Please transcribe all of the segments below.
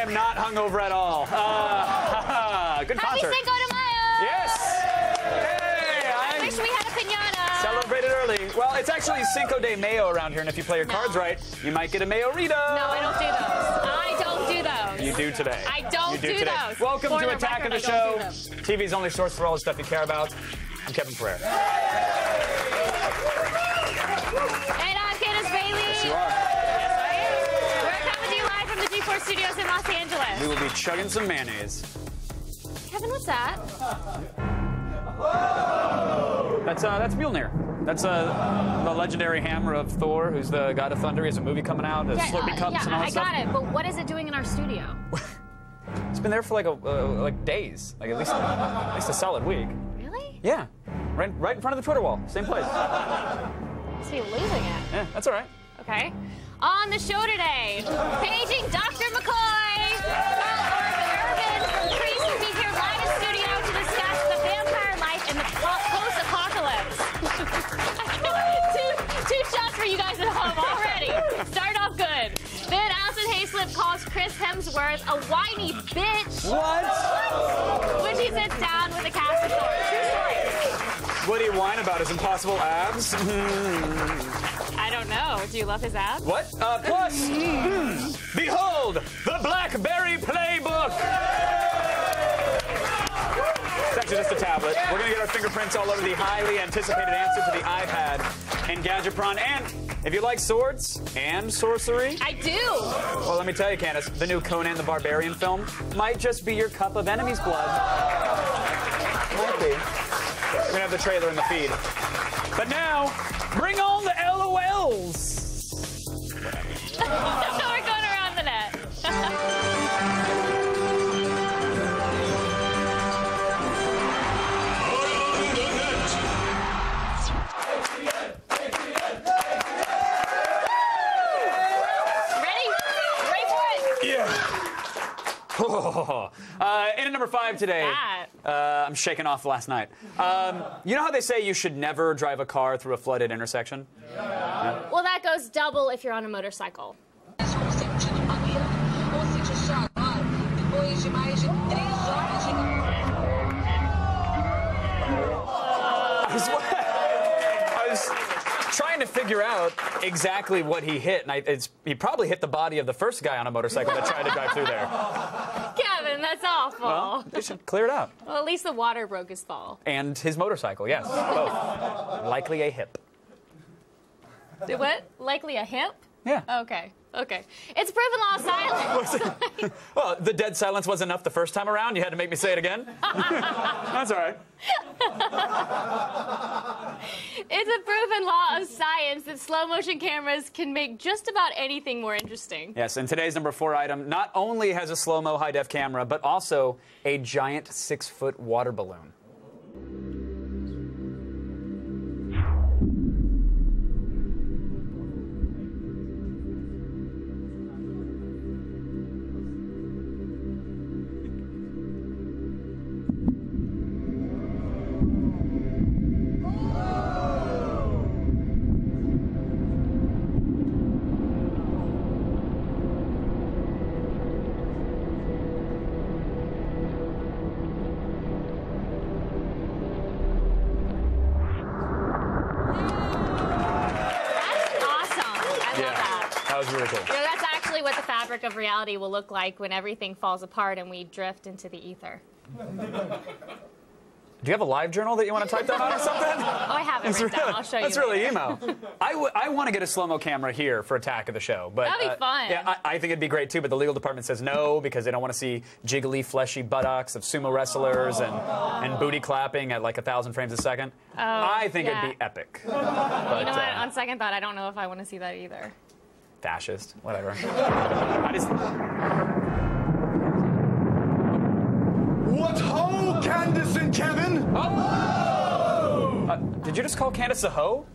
am not hungover at all. Good concert. Happy Cinco de Mayo! Yes! Hey, I wish we had a piñata. Celebrated early. Well, it's actually Cinco de Mayo around here, and if you play your cards right, you might get a Mayorita. No, I don't do those. I don't do those. You do today. I don't do those. Welcome For to the Attack of record, the I don't Show, do them. TV's only source for all the stuff you care about. I'm Kevin Ferrer. And I'm Candace Bailey. Yes, you are. We're coming to you live from the G4 studios in Los Angeles. We will be chugging some mayonnaise. Kevin, what's that? That's Mjolnir. That's the legendary hammer of Thor, who's the god of thunder. He has a movie coming out, Slurpee cups and all that I stuff. got it. But what is it doing in our studio? It's been there for like days, like at least a solid week. Really? Yeah, right in front of the Twitter wall, same place. Must be losing it. Yeah, that's all right. Okay. On the show today, paging Dr. McCoy. Carl Urban from Priest will be here live in studio to discuss the vampire life in the post-apocalypse. two shots for you guys at home already. Start off good. Then Alison Haislip calls Chris Hemsworth a whiny bitch. What? When she sits down with a cast of Thor. True story. What do you whine about? His impossible abs? I don't know. Do you love his abs? What? Plus, behold, the BlackBerry Playbook! It's actually just a tablet. We're going to get our fingerprints all over the highly anticipated answer to the iPad and Gadgetron. And if you like swords and sorcery... I do! Well, let me tell you, Candace, the new Conan the Barbarian film might just be your cup of enemy's blood. Might be. We're going to have the trailer in the feed. But now, bring on the LOLs! We're going around the net. Ready? Ready for it? Yeah. In at number 5 today, I'm shaking off last night. You know how they say you should never drive a car through a flooded intersection? Yeah. Well, that goes double if you're on a motorcycle. I was trying to figure out exactly what he hit, and he probably hit the body of the first guy on a motorcycle that tried to drive through there. Kevin, that's awful. Well, they should clear it out. Well, at least the water broke his fall. And his motorcycle, yes, both. Likely a hip. What? Likely a hip? Yeah. Okay. Okay. It's proven law of silence. Well, the dead silence was enough the first time around. You had to make me say it again. That's all right. It's a proven law of science that slow motion cameras can make just about anything more interesting. Yes, and today's number 4 item not only has a slow-mo high-def camera, but also a giant 6-foot water balloon. That was really cool. You know, that's actually what the fabric of reality will look like when everything falls apart and we drift into the ether. Do you have a live journal that you want to type that on or something? Oh, I have it written down. I'll show you. That's really emo. I want to get a slow-mo camera here for Attack of the Show. But, that'd be fun. Yeah, I think it'd be great, too, but the legal department says no because they don't want to see jiggly, fleshy buttocks of sumo wrestlers and booty clapping at like 1,000 frames a second. Oh, I think yeah. it'd be epic. But, you know what? On second thought, I don't know if I want to see that either. Fascist, whatever. What ho, Candace and Kevin? Did you just call Candace a hoe?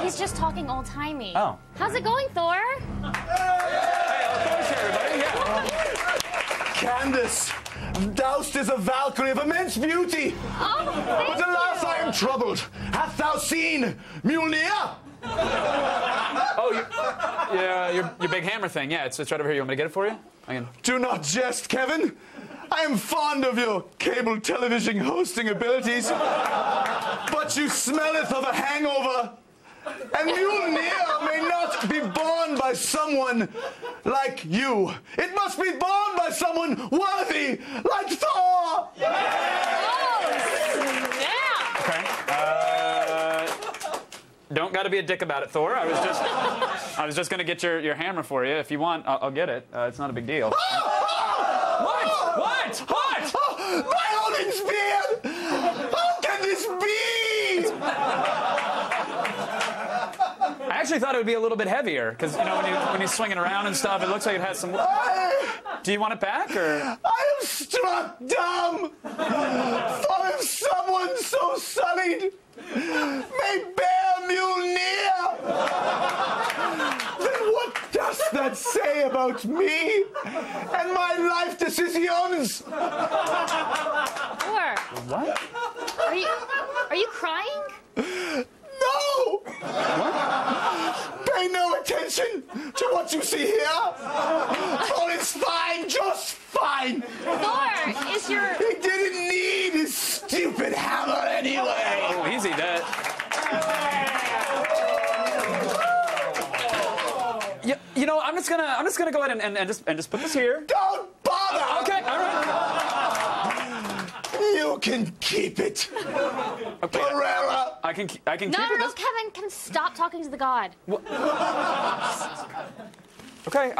He's just talking old-timey. Oh. How's it going, Thor? Thanks, everybody. Yeah. Candace, doused is a Valkyrie of immense beauty. Oh, But alas, I am troubled. Hast thou seen Mjolnir? Oh, your big hammer thing. Yeah, it's right over here. You want me to get it for you? Do not jest, Kevin. I am fond of your cable television hosting abilities, but you smelleth of a hangover. And Mjolnir may not be born by someone like you. It must be born by someone worthy, like Thor. Yeah. Okay. Don't got to be a dick about it, Thor. I was just gonna get your hammer for you. If you want, I'll get it. It's not a big deal. What? My Odin spear! How can this be? I actually thought it would be a little bit heavier, because you know when you're swinging around and stuff, it looks like it has some. Do you want it back, or? I am struck dumb. For if someone so sullied may bear Mjolnir, then what does that say about me and my life decisions? Thor, What? are you crying? No! What? Pay no attention to what you see here. Oh, it's fine, just fine. Thor, is your... He didn't need his stupid hammer anyway. Oh, easy, Dad. Yeah, you know, I'm just gonna go ahead and just put this here. Don't bother. Okay, all right. You can keep it. Okay. Pereira. I can keep No, it. Kevin, can stop talking to the god. Okay,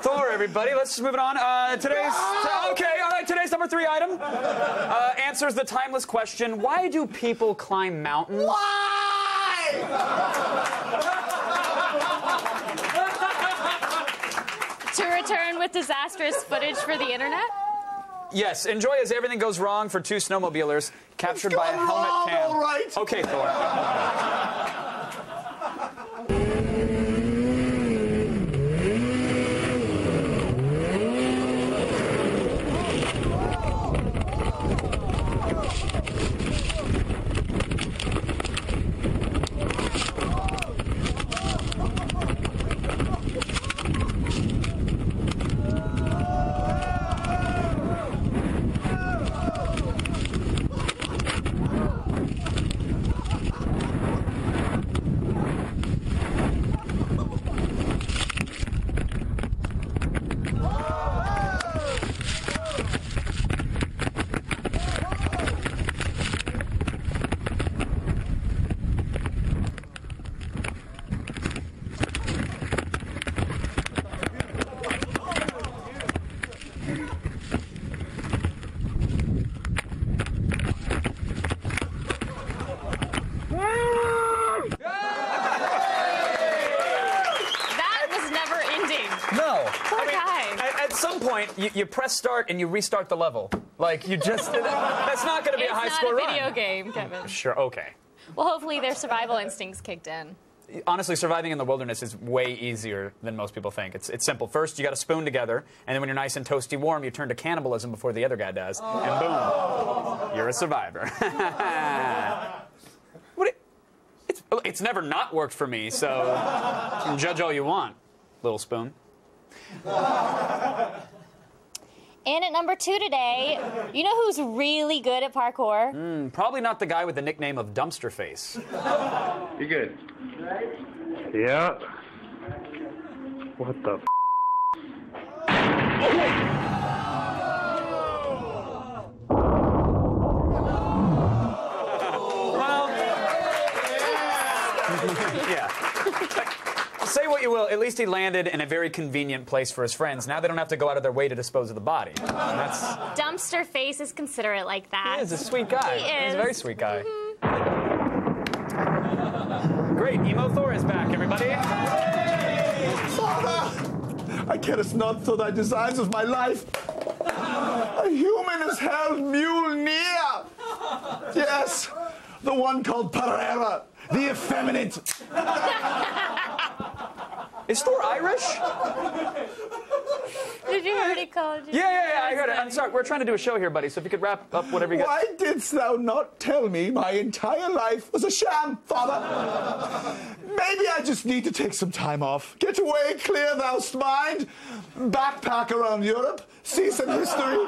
Thor, everybody, let's just move it on. Today's number 3 item answers the timeless question: why do people climb mountains? Why? To return with disastrous footage for the internet? Yes, enjoy as everything goes wrong for 2 snowmobilers captured by a gone helmet wrong, cam. all right. Okay, Thor. At some point, you press start and you restart the level. Like, you just... That's not going to be a high-score run. It's not a video game, Kevin. Sure, okay. Well, hopefully their survival instincts kicked in. Honestly, surviving in the wilderness is way easier than most people think. It's simple. First, you got to spoon together, and then when you're nice and toasty warm, you turn to cannibalism before the other guy does, and boom, you're a survivor. It's never not worked for me, so you can judge all you want, little spoon. And at number 2 today, you know who's really good at parkour? Probably not the guy with the nickname of Dumpster Face. You good? Yeah. What the f? Well, yeah. Say what you will, at least he landed in a very convenient place for his friends. Now they don't have to go out of their way to dispose of the body. That's... Dumpster Face is considerate like that. He is a sweet guy. He is. He's a very sweet guy. Great, Emo Thor is back, everybody. Father, I carest not through thy designs of my life. A human has held Mjolnir. Yes, the one called Pereira, the effeminate. Is Thor Irish? Did you hear what he called you? Yeah, I heard it. I'm sorry. We're trying to do a show here, buddy, so if you could wrap up whatever you got. Why didst thou not tell me my entire life was a sham, Father? Maybe I just need to take some time off. Get away, clear thou'st mind. Backpack around Europe. See some history.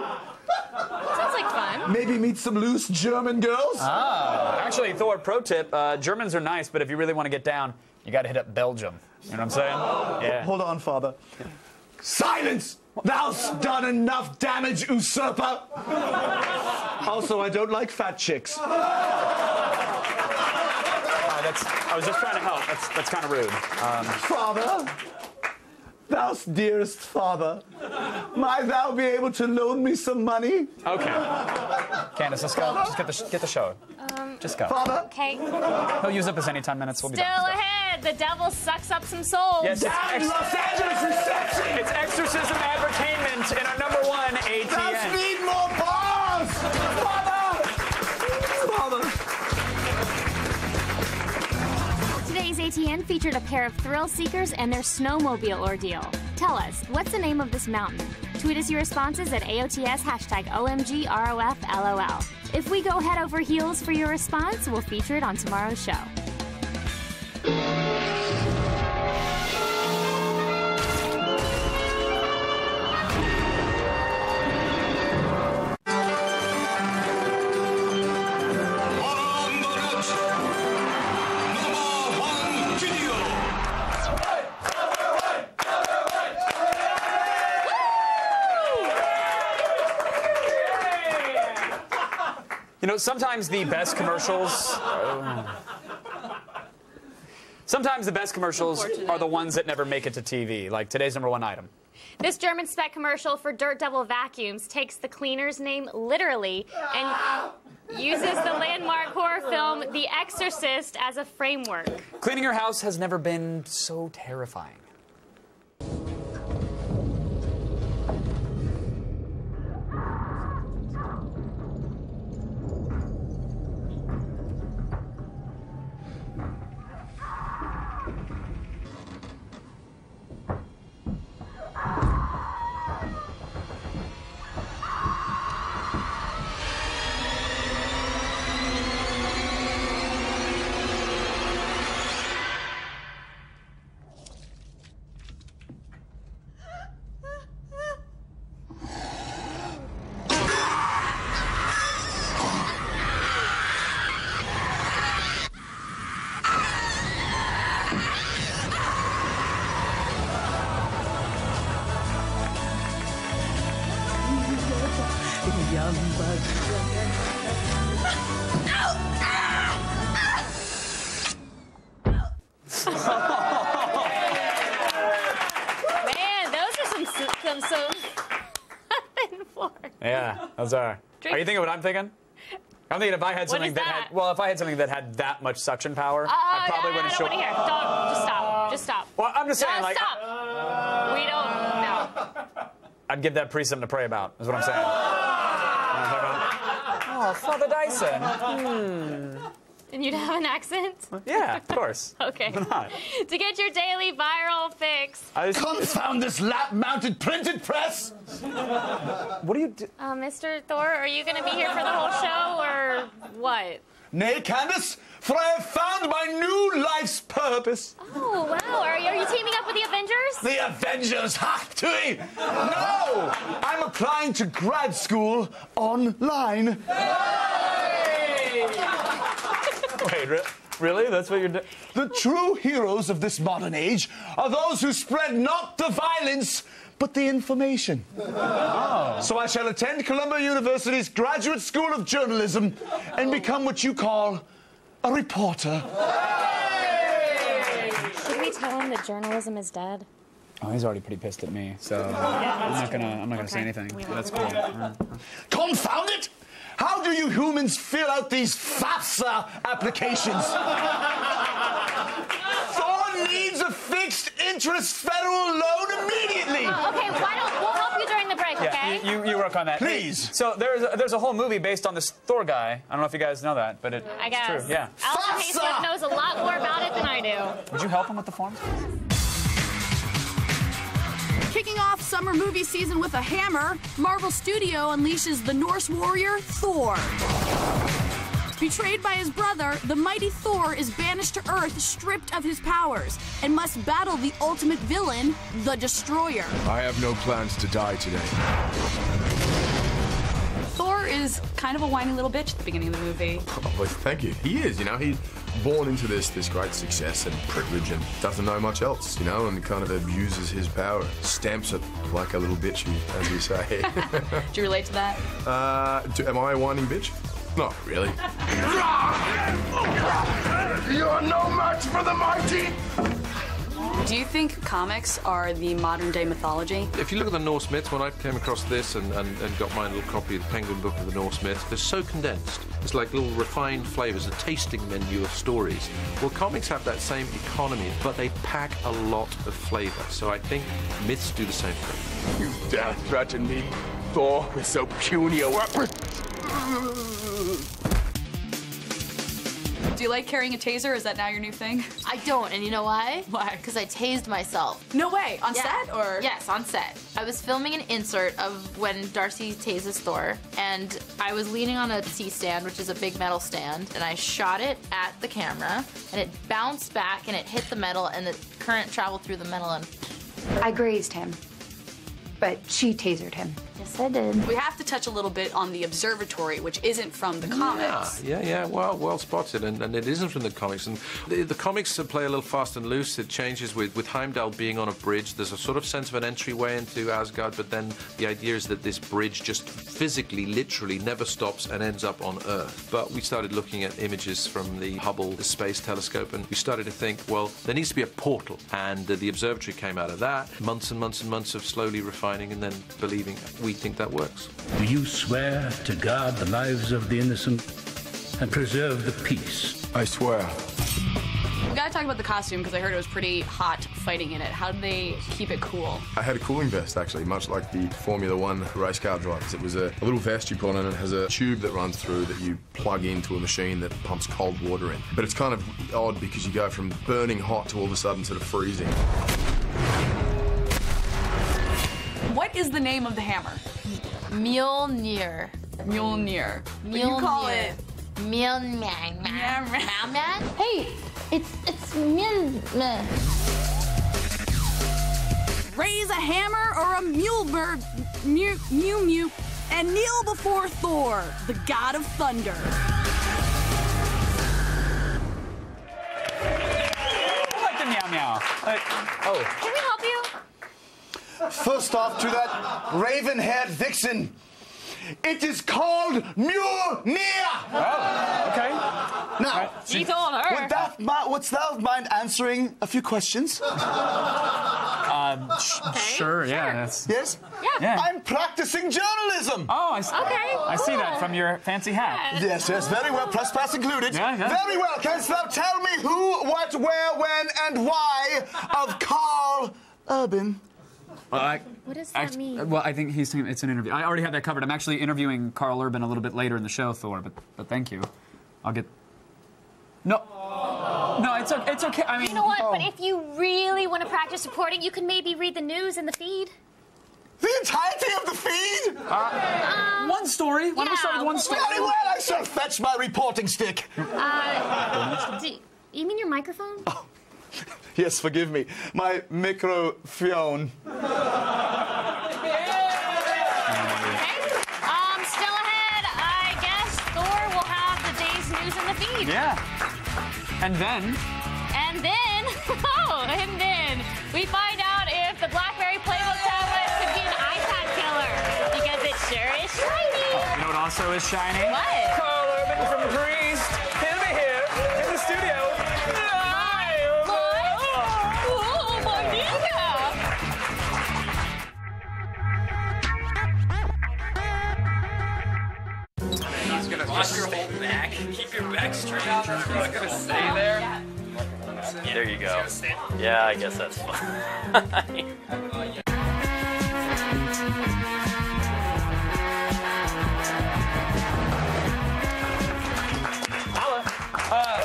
Sounds like fun. Maybe meet some loose German girls. Actually, Thor, pro tip, Germans are nice, but if you really want to get down, you got to hit up Belgium. You know what I'm saying? Yeah. Hold on, Father. Silence! Thou'st done enough damage, usurper! Also, I don't like fat chicks. I was just trying to help. That's kind of rude. Father, thou'st dearest father, might thou be able to loan me some money? Okay. Candace, let's go. Just get the show. Just go. Father? Okay. He'll use up his any 10 minutes. We'll be Still done. ahead. The devil sucks up some souls. Yes, Down Los Angeles reception! it's Exorcism Advertainment in our #1 ATN. Thou'st need more bars! Father! Father! Today's ATN featured a pair of thrill seekers and their snowmobile ordeal. Tell us, what's the name of this mountain? Tweet us your responses at AOTS #OMGROFLOL. If we go head over heels for your response, we'll feature it on tomorrow's show. You know, sometimes the best commercials are the ones that never make it to TV, like today's #1 item. This German spec commercial for Dirt Devil Vacuums takes the cleaner's name literally and uses the landmark horror film The Exorcist as a framework. Cleaning your house has never been so terrifying. Man, those are some Yeah, those are. Are you thinking what I'm thinking? I'm thinking if I had something if I had something that had that much suction power, I probably wouldn't show. I don't want to hear. Don't. Just stop. Just stop. Well, I'm just saying, No, like, stop. We don't. No. I'd give that priest something to pray about. Is what I'm saying. You know what I'm talking about? Oh, Father Dyson. And you'd have an accent? Yeah, of course. Okay. Why not? To get your daily viral fix. Confound this lap-mounted printed press! What do you do? Mr. Thor, are you going to be here for the whole show, or what? Nay, Candace, for I have found my new life's purpose. Oh, wow. Are you teaming up with the Avengers? The Avengers, ha! Tui! No! I'm applying to grad school online. Wait, really? That's what you're doing? The true heroes of this modern age are those who spread not the violence, but the information. Oh. So I shall attend Columbia University's Graduate School of Journalism and become what you call a reporter. Should we tell him that journalism is dead? Oh, he's already pretty pissed at me, so I'm not gonna say anything. That's cool. Confound it! How do you humans fill out these FAFSA applications? Thor needs a fixed interest federal loan immediately. Okay, we'll help you during the break, okay? Yeah, you work on that. Please. So there's a whole movie based on this Thor guy. I don't know if you guys know that, but it's true. Yeah. Alison Haislip knows a lot more about it than I do. Would you help him with the forms? Kicking off summer movie season with a hammer, Marvel Studio unleashes the Norse warrior, Thor. Betrayed by his brother, the mighty Thor is banished to Earth stripped of his powers and must battle the ultimate villain, the Destroyer. I have no plans to die today. Thor is kind of a whiny little bitch at the beginning of the movie. Oh, well, thank you. He is, you know, he's born into this great success and privilege and doesn't know much else, you know, and kind of abuses his power. Stamps it like a little bitch, as you say. Do you relate to that? Am I a whining bitch? Not really. You're no match for the mighty! Do you think comics are the modern-day mythology? If you look at the Norse myths, when I came across this and got my little copy of the Penguin Book of the Norse myths, they're so condensed. It's like little refined flavours, a tasting menu of stories. Well, comics have that same economy, but they pack a lot of flavour. So I think myths do the same thing. You dare threaten me, Thor, with so puny a weapon? Do you like carrying a taser? Is that now your new thing? I don't, and you know why? Why? Because I tased myself. No way. On Yeah. set or? Yes, on set. I was filming an insert of when Darcy tases Thor, and I was leaning on a C-stand, which is a big metal stand, and I shot it at the camera, and it bounced back, and it hit the metal, and the current traveled through the metal, and... I grazed him, but she tasered him. Yes, I did. We have to touch a little bit on the observatory, which isn't from the comics. Yeah. Well spotted, and it isn't from the comics. And the comics play a little fast and loose. It changes with Heimdall being on a bridge. There's a sort of sense of an entryway into Asgard, but then the idea is that this bridge just physically, literally never stops and ends up on Earth. But we started looking at images from the Hubble Space Telescope, and we started to think, well, there needs to be a portal. And the observatory came out of that. Months and months and months of slowly refining and then believing. We think that works. Do you swear to guard the lives of the innocent and preserve the peace? I swear. We gotta talk about the costume because I heard it was pretty hot fighting in it. How did they keep it cool? I had a cooling vest, actually, much like the Formula One race car drivers. It was a little vest you put on, and it has a tube that runs through that you plug into a machine that pumps cold water in. But it's kind of odd because you go from burning hot to all of a sudden sort of freezing. What is the name of the hammer? Mjolnir. Mjolnir. But you call it Mjolnir. Hey, it's Mjolnir. raise a hammer or a mule mew and kneel before Thor, the god of thunder. I like the meow meow. Can we help you? First off, to that raven-haired vixen, it is called Mjolnir. Oh, okay. Now, She told her. would thou mind answering a few questions? Sure, yeah. That's... Yes? Yeah. I'm practicing journalism. Oh, I see. Okay. I see that from your fancy hat. Yes, very well. Press pass included. Yeah. Very well. Canst thou tell me who, what, where, when, and why of Carl Urban? Well, What does that mean? Well, I think he's saying it's an interview. I already have that covered. I'm actually interviewing Carl Urban a little bit later in the show, Thor. But thank you. I'll get. No, it's okay. It's okay. I mean, You know what? But if you really want to practice reporting, you can maybe read the news in the feed. The entirety of the feed? one story. Why don't we start with one story? Very well. I shall fetch my reporting stick. You mean your microphone? Oh, yes, forgive me. My microphone. Still ahead. I guess Thor will have the day's news in the feed. Yeah. And then we find out if the BlackBerry Playbook tablet could be an iPad killer because it sure is shiny. you know what also is shiny? What? Carl Urban from Greece. He'll be here in the studio. Oh, my He's gonna watch your whole back. Keep your back straight. He's gonna stay there. There you go. Yeah, I guess that's fine.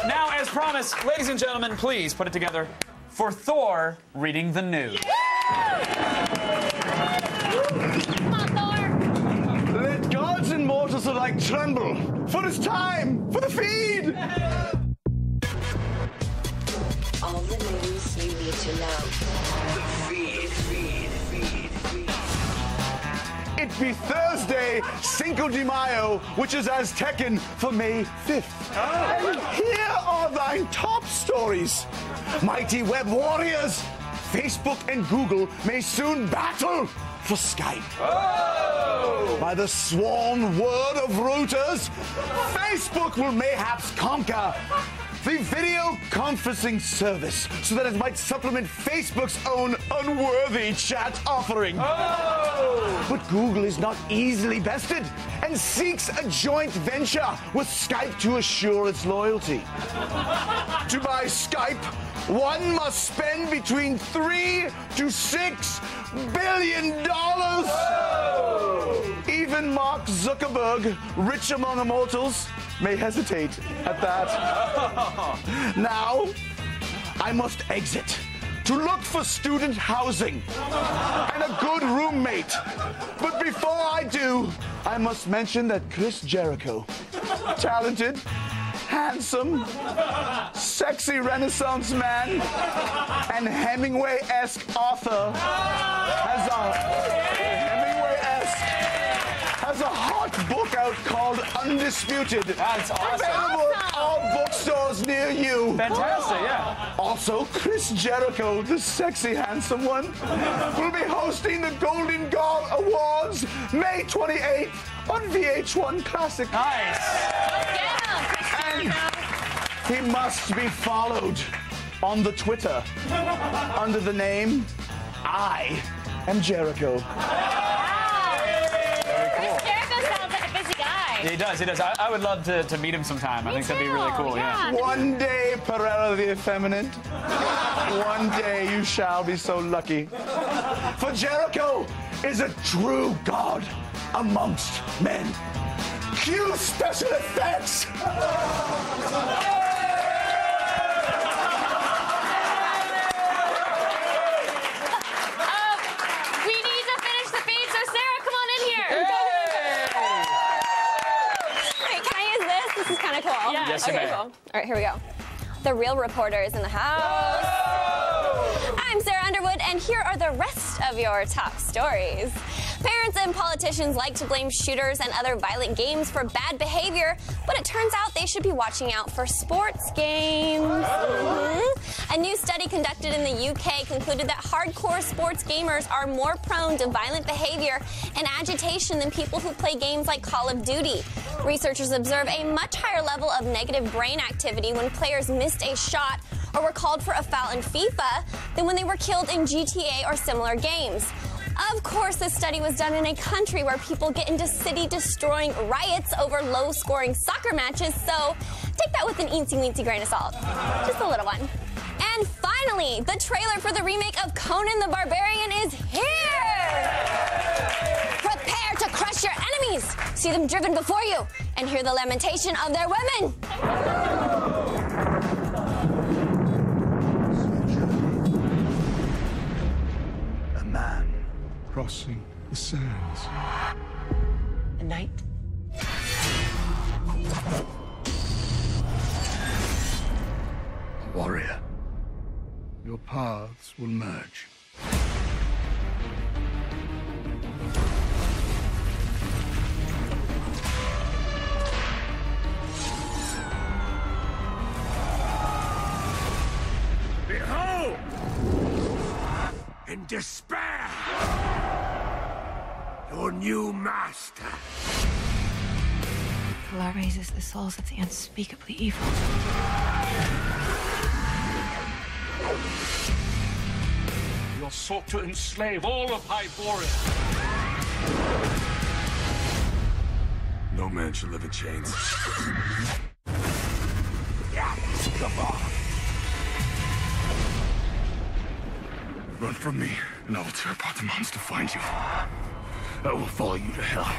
Now, as promised, ladies and gentlemen, please put it together for Thor reading the news. Come on, Thor. Let gods and mortals alike tremble, for it's time for the feed! All the news you need to know. The feed. It be Thursday, Cinco de Mayo, which is Aztecan for May 5th. And here are thine top stories. Mighty web warriors, Facebook and Google may soon battle for Skype. Oh! By the sworn word of Reuters, Facebook will mayhaps conquer the video conferencing service so that it might supplement Facebook's own unworthy chat offering. Oh! But Google is not easily bested and seeks a joint venture with Skype to assure its loyalty. To buy Skype, one must spend between $3 to $6 billion. Oh! Even Mark Zuckerberg, rich among immortals, may hesitate at that. Now, I must exit to look for student housing and a good roommate. But before I do, I must mention that Chris Jericho, talented, handsome, sexy Renaissance man, and Hemingway-esque author, has a hot book out called Undisputed. That's awesome. Available at all bookstores near you. Fantastic, yeah. Also, Chris Jericho, the sexy, handsome one, will be hosting the Golden God Awards May 28th on VH1 Classic. Nice. And he must be followed on the Twitter under the name I Am Jericho. He does. I would love to meet him sometime. I think that'd be really cool, yeah. One day, Perella the Effeminate, one day you shall be so lucky. For Jericho is a true god amongst men. Cue special effects! We need to finish the feed, so Sarah, come on in here. Wait, can I use this? This is kind of cool. Yeah. Yes, you may. Cool. All right, here we go. The real reporter is in the house. I'm Sarah Underwood, and here are the rest of your top stories. Parents and politicians like to blame shooters and other violent games for bad behavior, but it turns out they should be watching out for sports games. A new study conducted in the UK concluded that hardcore sports gamers are more prone to violent behavior and agitation than people who play games like Call of Duty. Researchers observe a much higher level of negative brain activity when players missed a shot or were called for a foul in FIFA than when they were killed in GTA or similar games. Of course, this study was done in a country where people get into city-destroying riots over low-scoring soccer matches, so take that with an eensy-weensy grain of salt. Just a little one. And finally, the trailer for the remake of Conan the Barbarian is here! Prepare to crush your enemies, see them driven before you, and hear the lamentation of their women! Crossing the sands. A knight? A warrior. Your paths will merge. Behold! In despair! Your new master. Kala raises the souls of the unspeakably evil. You sought to enslave all of Hyboria. No man should live in chains. Run from me, and I will tear apart the monster to find you. I will follow you to hell.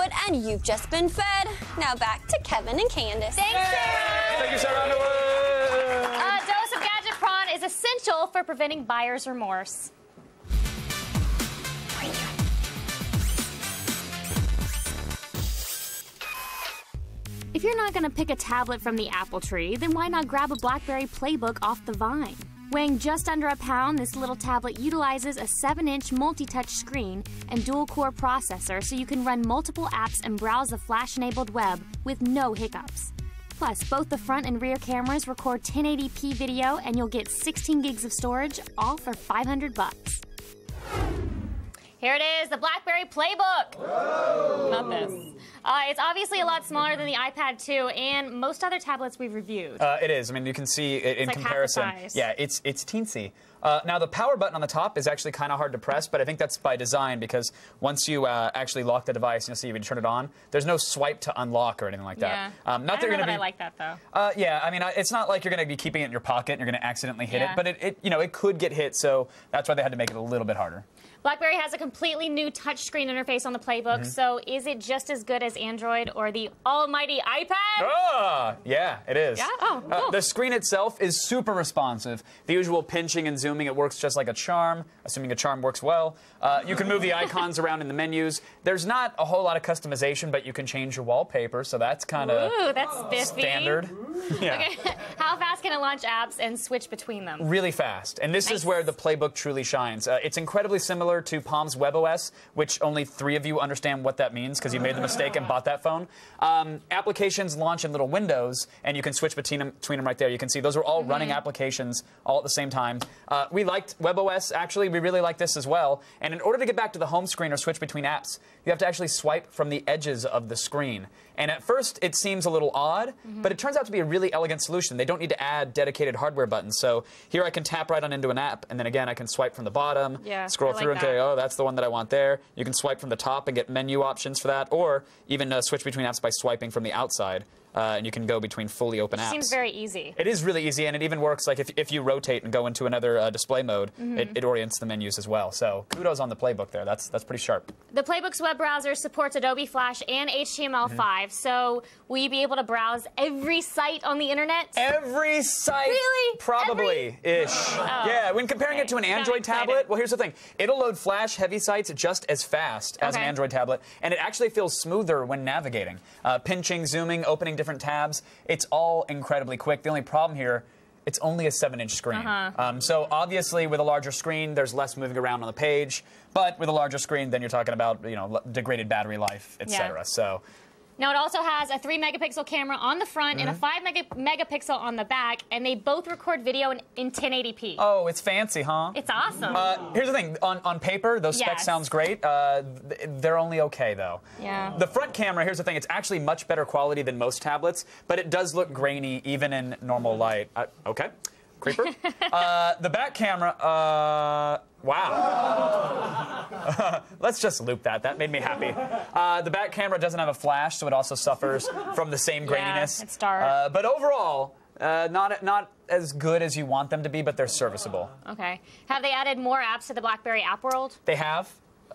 Underwood, and you've just been fed. Now back to Kevin and Candace. Thanks, Sarah. Thank you, Sarah Underwood. A dose of Gadget Prawn is essential for preventing buyer's remorse. If you're not going to pick a tablet from the apple tree, then why not grab a BlackBerry Playbook off the vine? Weighing just under a pound, this little tablet utilizes a 7-inch multi-touch screen and dual-core processor so you can run multiple apps and browse the Flash-enabled web with no hiccups. Plus, both the front and rear cameras record 1080p video and you'll get 16 gigs of storage, all for $500. Here it is, the BlackBerry Playbook. Whoa. Not this. It's obviously a lot smaller than the iPad 2 and most other tablets we've reviewed. It is. I mean, you can see it in like comparison. half the size. Yeah, it's teensy. Now, the power button on the top is actually kind of hard to press, but I think that's by design because once you actually lock the device, you'll see when you turn it on, there's no swipe to unlock or anything like that. Yeah. Not that you're gonna I like that, though. Yeah, I mean, it's not like you're going to be keeping it in your pocket and you're going to accidentally hit Yeah. it, but it could get hit, so that's why they had to make it a little bit harder. BlackBerry has a completely new touchscreen interface on the Playbook, so is it just as good as Android or the almighty iPad? Yeah, it is. Yeah? Oh, cool. The screen itself is super responsive. The usual pinching and zooming, it works just like a charm, assuming a charm works well. You can move the icons around in the menus. There's not a whole lot of customization, but you can change your wallpaper, so that's kind of standard. Yeah. Okay. How fast can it launch apps and switch between them? Really fast. And this is where the Playbook truly shines. It's incredibly similar to Palm's WebOS, which only 3 of you understand what that means because you made the mistake and bought that phone. Applications launch in little windows, and you can switch between them right there. You can see those are all running applications all at the same time. We liked WebOS, actually. We really like this as well. And in order to get back to the home screen or switch between apps, you have to actually swipe from the edges of the screen. And at first, it seems a little odd, but it turns out to be a really elegant solution. They don't need to add dedicated hardware buttons. So here I can tap right on into an app, and then again, I can swipe from the bottom, scroll through and say, oh, that's the one that I want there. You can swipe from the top and get menu options for that, or even switch between apps by swiping from the outside. And you can go between fully open apps. Seems very easy. It is really easy, and it even works like if you rotate and go into another display mode, it orients the menus as well. So kudos on the Playbook there. That's pretty sharp. The Playbook's web browser supports Adobe Flash and HTML5, so will you be able to browse every site on the internet? Every site? Really? Probably-ish. Oh, yeah, when comparing it to an Android tablet, well, here's the thing. It'll load Flash-heavy sites just as fast as an Android tablet, and it actually feels smoother when navigating. Pinching, zooming, opening different tabs, it's all incredibly quick. The only problem here, it's only a 7-inch screen. So obviously with a larger screen, there's less moving around on the page, but with a larger screen, then you're talking about degraded battery life, etc. So. Now, it also has a 3-megapixel camera on the front and a 5-megapixel on the back, and they both record video in 1080p. Oh, it's fancy, huh? It's awesome. Here's the thing. On paper, those specs sounds great. They're only okay, though. Yeah. The front camera, here's the thing. It's actually much better quality than most tablets, but it does look grainy even in normal light. Okay. Creeper. The back camera, wow. Let's just loop that. That made me happy. The back camera doesn't have a flash, so it also suffers from the same graininess. Yeah, it's dark. But overall, not as good as you want them to be, but they're serviceable. Okay. Have they added more apps to the BlackBerry App World? They have.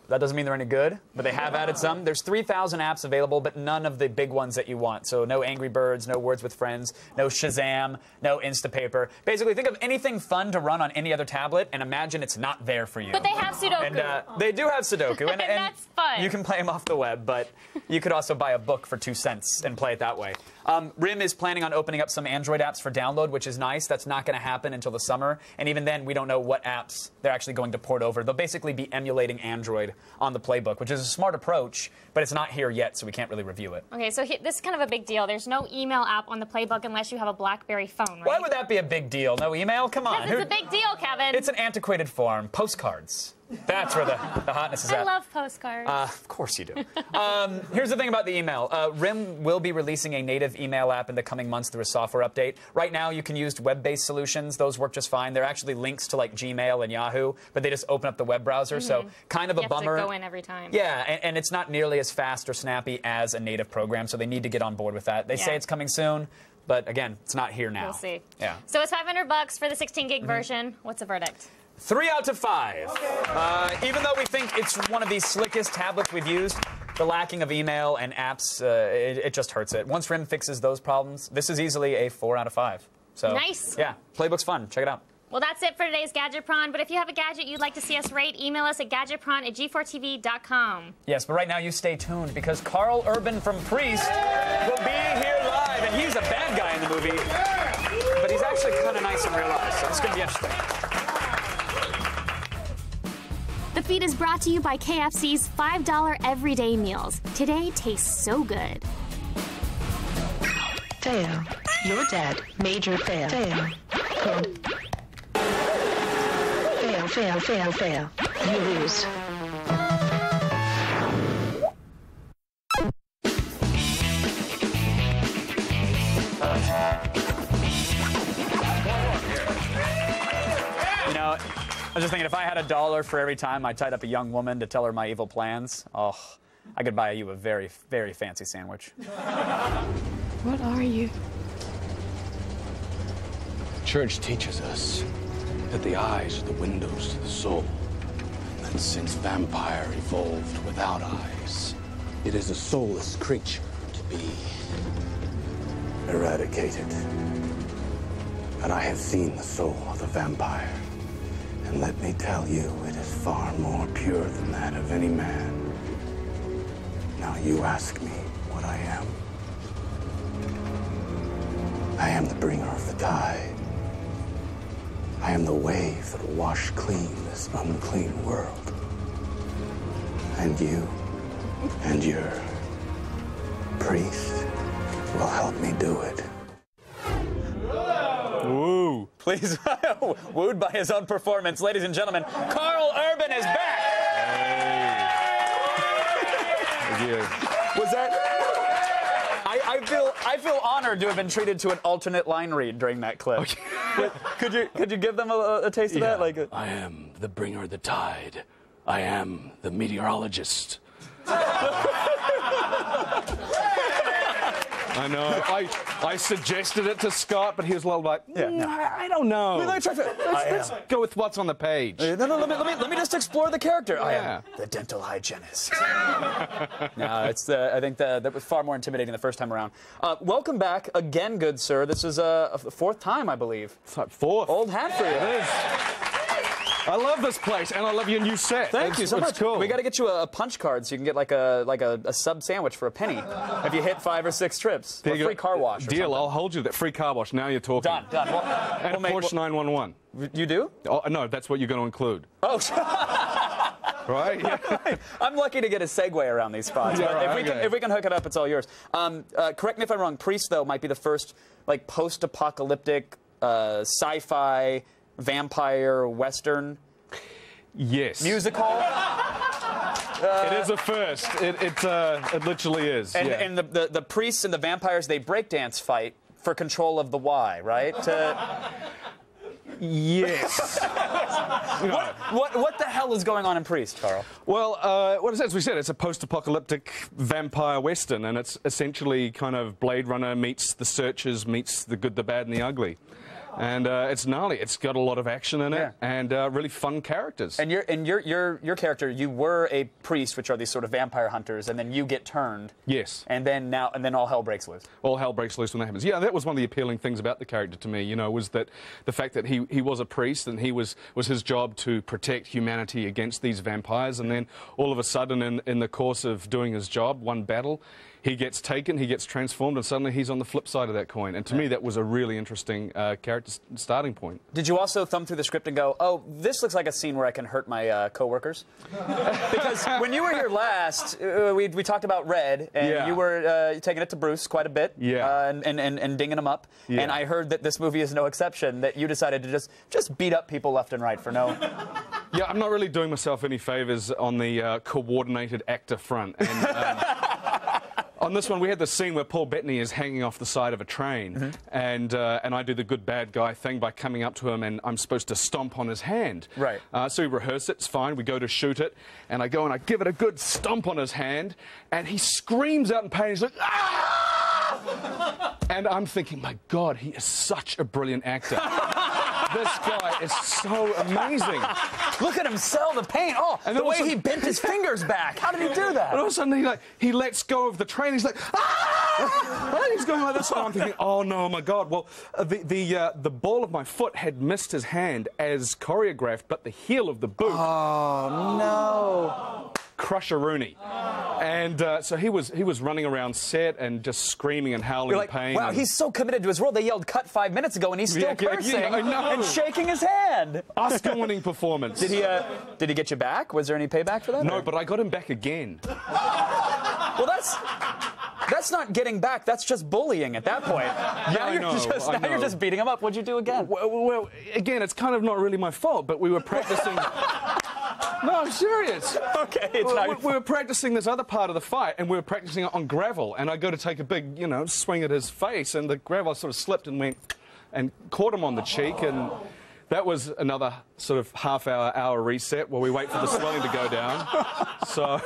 That doesn't mean they're any good, but they have added some. There's 3,000 apps available, but none of the big ones that you want. So no Angry Birds, no Words with Friends, no Shazam, no Instapaper. Basically, think of anything fun to run on any other tablet and imagine it's not there for you. But they have Sudoku. And they do have Sudoku. And that's fun. You can play them off the web, but you could also buy a book for 2 cents and play it that way. RIM is planning on opening up some Android apps for download, which is nice. That's not going to happen until the summer. And even then, we don't know what apps they're actually going to port over. They'll basically be emulating Android on the Playbook, which is a smart approach, but it's not here yet, so we can't really review it. Okay, so this is kind of a big deal. There's no email app on the Playbook unless you have a BlackBerry phone, right? Why would that be a big deal? No email? Come on. Because it's a big deal, Kevin. It's an antiquated form. Postcards. That's where the hotness is at. I love postcards. Of course you do. Here's the thing about the email. RIM will be releasing a native email app in the coming months through a software update. Right now, you can use web-based solutions. Those work just fine. They're actually links to like Gmail and Yahoo, but they just open up the web browser. So kind of a bummer. You have to go in every time. Yeah, and it's not nearly as fast or snappy as a native program, so they need to get on board with that. They say it's coming soon. But again, it's not here now. We'll see. Yeah. So it's $500 for the 16-gig version. What's the verdict? 3 out of 5. Okay. Even though we think it's one of the slickest tablets we've used, the lacking of email and apps, it just hurts it. Once RIM fixes those problems, this is easily a 4 out of 5. So, nice. Yeah, Playbook's fun. Check it out. Well, that's it for today's Gadget Prawn. But if you have a gadget you'd like to see us rate, email us at gadgetprawn@g4tv.com. Yes, but right now you stay tuned because Karl Urban from Priest will be here live. And he's a bad guy in the movie, but he's actually kind of nice in real life. So it's going to be interesting. The feed is brought to you by KFC's $5 everyday meals. Today tastes so good. Fail. Your dad. Major fail. Fail. Fail, fail, fail, fail. You lose. You know, I was just thinking, if I had $1 for every time I tied up a young woman to tell her my evil plans, oh, I could buy you a very, very fancy sandwich. What are you? Church teaches us that the eyes are the windows to the soul. And that since vampire evolved without eyes, it is a soulless creature to be eradicated. But I have seen the soul of the vampire. And let me tell you, it is far more pure than that of any man. Now you ask me what I am. I am the bringer of the tide. I am the wave that will wash clean this unclean world. And you and your priest will help me do it. Woo. Please, wooed by his own performance. Ladies and gentlemen, Karl Urban is back. Hey. Was that... I feel honored to have been treated to an alternate line read during that clip. Okay. Could you give them a taste of that? Like I am the bringer of the tide. I am the meteorologist. I know. I suggested it to Scott, but he was a little like, I don't know. Let's go with what's on the page. No, let me just explore the character. I am the dental hygienist. No, I think that was far more intimidating the first time around. Welcome back again, good sir. This is a fourth time, I believe. Fourth. Old hat for you. It is. I love this place, and I love your new set. Thank you so much. Cool. We got to get you a punch card so you can get like a sub sandwich for a penny if you hit 5 or 6 trips. Or free car wash. Deal. I'll hold you that free car wash. Now you're talking. Done. And Porsche 911. You do? Oh, no, that's what you're going to include. Oh. Right? Yeah. I'm lucky to get a segue around these spots. Yeah, But if we can hook it up, it's all yours. Correct me if I'm wrong. Priest, though, might be the first like post-apocalyptic sci-fi vampire western. Yes. Musical. It is a first. It literally is. And the priests and the vampires, they breakdance fight for control of the Y, right? Yes. What the hell is going on in Priest, Karl? Well, as we said, it's a post-apocalyptic vampire western, and it's essentially kind of Blade Runner meets The Searchers meets The Good, the Bad, and the Ugly. And it's gnarly. It's got a lot of action in it, and really fun characters. And your character, you were a priest, which are these sort of vampire hunters, and then you get turned. Yes. And then all hell breaks loose. All hell breaks loose when that happens. Yeah, that was one of the appealing things about the character to me. You know, was that the fact that he was a priest, and he was his job to protect humanity against these vampires, and then all of a sudden, in the course of doing his job, one battle, he gets taken, he gets transformed, and suddenly he's on the flip side of that coin. And to me, that was a really interesting character starting point. Did you also thumb through the script and go, oh, this looks like a scene where I can hurt my coworkers? Because when you were here last, we talked about Red, and you were taking it to Bruce quite a bit, and dinging him up. Yeah. And I heard that this movie is no exception, that you decided to just beat up people left and right for no... Yeah, I'm not really doing myself any favors on the coordinated actor front. And, on this one, we had this scene where Paul Bettany is hanging off the side of a train, and I do the good bad guy thing by coming up to him, and I'm supposed to stomp on his hand. Right. So we rehearse it, it's fine, we go to shoot it, and I go and I give it a good stomp on his hand, and he screams out in pain, he's like, ah! And I'm thinking, my God, he is such a brilliant actor. This guy is so amazing. Look at him sell the paint. Oh, and the way he bent his fingers back. How did he do that? And all of a sudden, he lets go of the train. He's like, ah! And he's going like this. And I'm thinking, oh no, my God. Well, the ball of my foot had missed his hand as choreographed, but the heel of the boot. Oh no. Crusher-Rooney. And so he was running around set and just screaming and howling in pain. Wow, he's so committed to his role. They yelled cut 5 minutes ago and he's still cursing and shaking his hand. Oscar-winning performance. Did he get you back? Was there any payback for that? No, but I got him back again. Well, that's not getting back. That's just bullying at that point. Now you're just beating him up. What'd you do again? Well, again, it's kind of not really my fault, but we were practicing... No, I'm serious. Okay, it's we were practicing this other part of the fight, and we were practicing it on gravel, and I go to take a big, swing at his face, and the gravel sort of slipped and went and caught him on the cheek, and that was another sort of hour reset while we wait for the swelling to go down. So...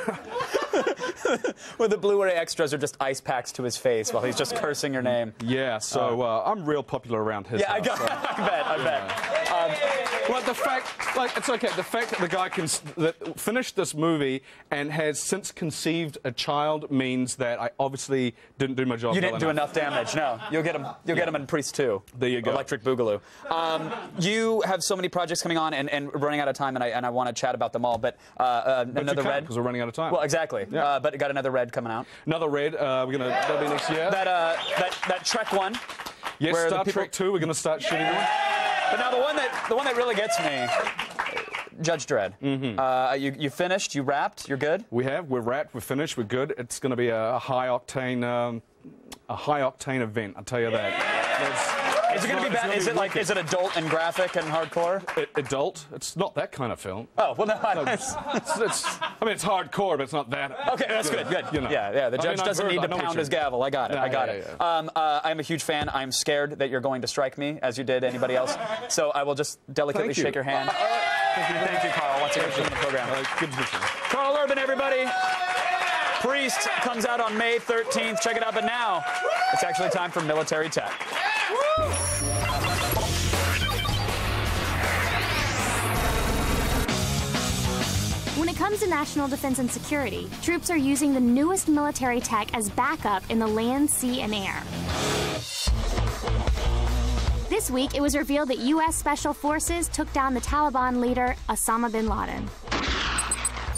Well, the Blu-ray extras are just ice packs to his face while he's just cursing your name. Yeah, so I'm real popular around his house. I bet. Well, the fact, it's okay. The fact that the guy that finished this movie and has since conceived a child means that I obviously didn't do my job. You didn't do enough damage. No, you'll get him. You'll get him in Priest 2. There you go. Electric Boogaloo. You have so many projects coming on, and running out of time, and I want to chat about them all. But another Red, because we're running out of time. Well, exactly. Yeah. But got another Red coming out. Another Red. That'll be next year. That Trek one. Yes, Star Trek 2. We're going to start shooting on. But now the one that really gets me, Judge Dredd. Mm-hmm. You finished, you wrapped, you're good? We're wrapped, we're finished, we're good. It's going to be a high octane event, I'll tell you that. Is it going to be bad? Is it adult and graphic and hardcore? Adult? It's not that kind of film. Oh, well, no. It's hardcore, but it's not that. Okay, that's good. Yeah, the judge doesn't need to pound his gavel. I got it. I got it. I'm a huge fan. I'm scared that you're going to strike me, as you did anybody else. So I will just delicately shake your hand. Thank you, Carl. Once again for the program. Good to meet you. Carl Urban, everybody. Priest comes out on May 13th. Check it out. But now, it's actually time for Military Tech. When it comes to national defense and security, troops are using the newest military tech as backup in the land, sea, and air. This week, it was revealed that U.S. Special Forces took down the Taliban leader, Osama bin Laden.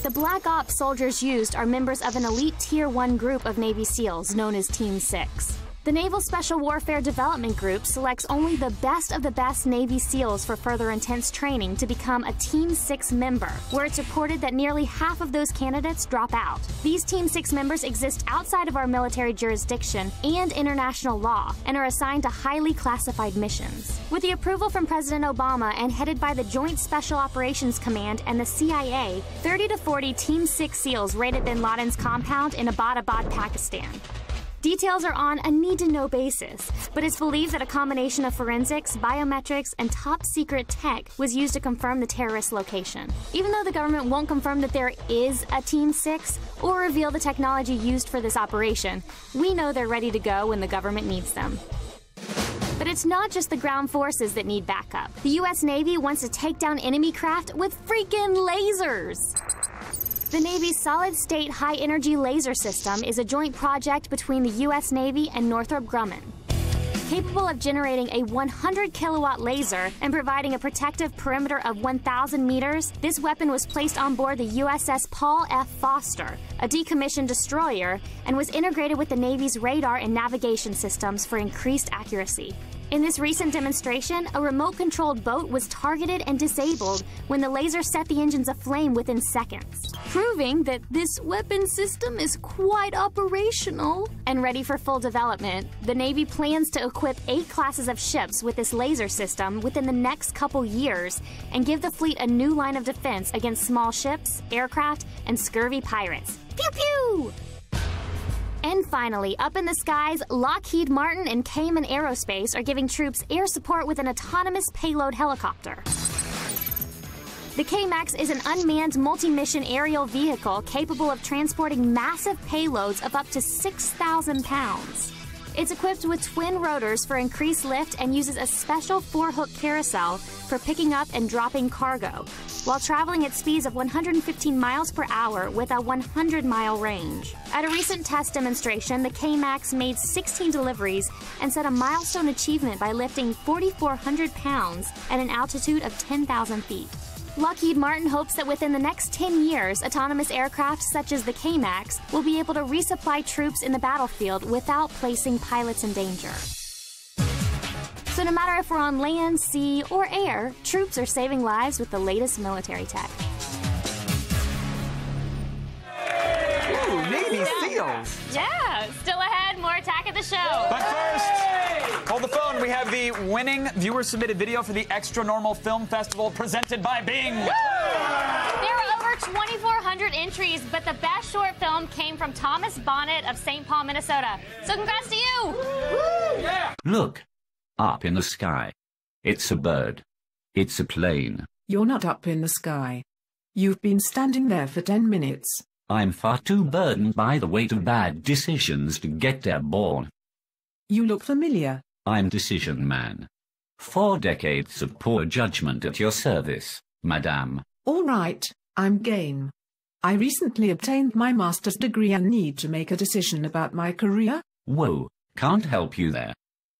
The Black Ops soldiers used are members of an elite Tier 1 group of Navy SEALs known as Team 6. The Naval Special Warfare Development Group selects only the best Navy SEALs for further intense training to become a Team 6 member, where it's reported that nearly half of those candidates drop out. These Team 6 members exist outside of our military jurisdiction and international law, and are assigned to highly classified missions. With the approval from President Obama and headed by the Joint Special Operations Command and the CIA, 30 to 40 Team 6 SEALs raided bin Laden's compound in Abbottabad, Pakistan. Details are on a need-to-know basis, but it's believed that a combination of forensics, biometrics, and top-secret tech was used to confirm the terrorist location. Even though the government won't confirm that there is a Team 6 or reveal the technology used for this operation, we know they're ready to go when the government needs them. But it's not just the ground forces that need backup. The U.S. Navy wants to take down enemy craft with freaking lasers! The Navy's solid-state high-energy laser system is a joint project between the U.S. Navy and Northrop Grumman. Capable of generating a 100-kilowatt laser and providing a protective perimeter of 1,000 meters, this weapon was placed on board the USS Paul F. Foster, a decommissioned destroyer, and was integrated with the Navy's radar and navigation systems for increased accuracy. In this recent demonstration, a remote-controlled boat was targeted and disabled when the laser set the engines aflame within seconds, proving that this weapon system is quite operational. And ready for full development, the Navy plans to equip 8 classes of ships with this laser system within the next couple years and give the fleet a new line of defense against small ships, aircraft, and scurvy pirates. Pew pew! And finally, up in the skies, Lockheed Martin and Cayman Aerospace are giving troops air support with an autonomous payload helicopter. The K-MAX is an unmanned multi-mission aerial vehicle capable of transporting massive payloads of up to 6,000 pounds. It's equipped with twin rotors for increased lift and uses a special 4-hook carousel for picking up and dropping cargo, while traveling at speeds of 115 miles per hour with a 100-mile range. At a recent test demonstration, the K-Max made 16 deliveries and set a milestone achievement by lifting 4,400 pounds at an altitude of 10,000 feet. Lockheed Martin hopes that within the next 10 years, autonomous aircraft such as the K-Max will be able to resupply troops in the battlefield without placing pilots in danger. So no matter if we're on land, sea, or air, troops are saving lives with the latest military tech. Ooh, Navy SEALs. Yeah, still ahead, more Attack of the Show. But first, hold the phone. We have the winning viewer-submitted video for the Extra Normal Film Festival presented by Bing. There were over 2,400 entries, but the best short film came from Thomas Bonnet of St. Paul, Minnesota. So congrats to you! Woo! Yeah. Look. Up in the sky. It's a bird. It's a plane. You're not up in the sky. You've been standing there for 10 minutes. I'm far too burdened by the weight of bad decisions to get airborne. You look familiar. I'm Decision Man. 4 decades of poor judgment at your service, madame. All right, I'm game. I recently obtained my master's degree and need to make a decision about my career. Whoa, can't help you there.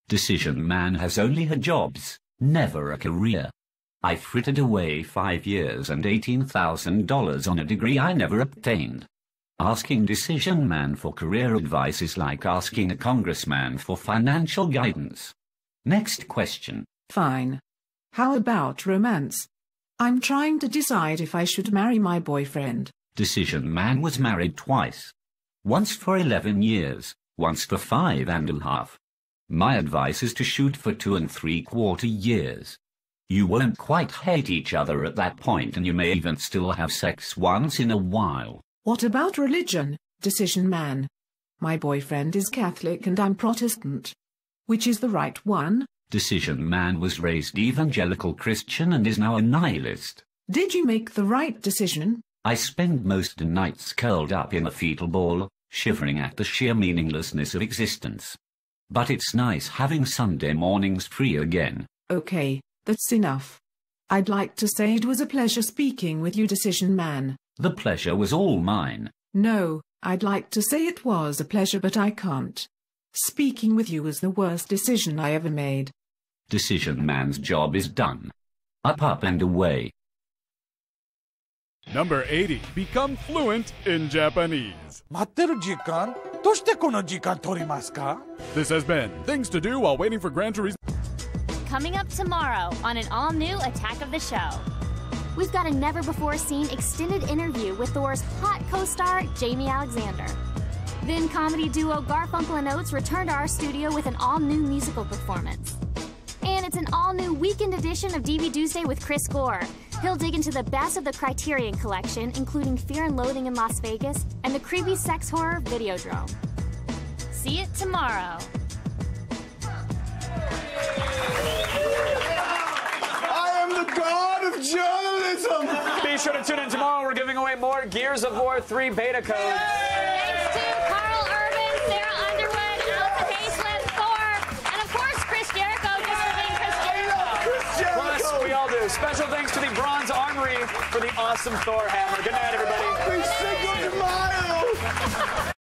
Decision Man has only had jobs, never a career. I frittered away 5 years and $18,000 on a degree I never obtained. Asking Decision Man for career advice is like asking a congressman for financial guidance. Next question. Fine. How about romance? I'm trying to decide if I should marry my boyfriend. Decision Man was married twice. Once for 11 years, once for 5.5. My advice is to shoot for 2 3/4 years. You won't quite hate each other at that point, and you may even still have sex once in a while. What about religion, Decision Man? My boyfriend is Catholic and I'm Protestant. Which is the right one? Decision Man was raised evangelical Christian and is now a nihilist. Did you make the right decision? I spend most nights curled up in a fetal ball, shivering at the sheer meaninglessness of existence. But it's nice having Sunday mornings free again. Okay, that's enough. I'd like to say it was a pleasure speaking with you, Decision Man. The pleasure was all mine. No, I'd like to say it was a pleasure, but I can't. Speaking with you was the worst decision I ever made. Decision Man's job is done. Up and away. Number 80. Become fluent in Japanese. This has been Things to Do While Waiting for Gran Turismo. Coming up tomorrow on an all-new Attack of the Show. We've got a never-before-seen extended interview with Thor's hot co-star, Jamie Alexander. Then comedy duo Garfunkel & Oates return to our studio with an all-new musical performance. And it's an all-new weekend edition of DV Tuesday with Chris Gore. He'll dig into the best of the Criterion Collection, including Fear and Loathing in Las Vegas and the creepy sex horror Videodrome. See it tomorrow. I am the god of journalism! Be sure to tune in tomorrow. We're giving away more Gears of War 3 beta codes. Thanks to Carl Urban, Sarah Underwood, Alison Hayslip, Thor, and of course Chris Jericho, just for being Chris Jericho. Plus, we all do. Special thanks to the Bronze Armory for the awesome Thor hammer. Good night, everybody.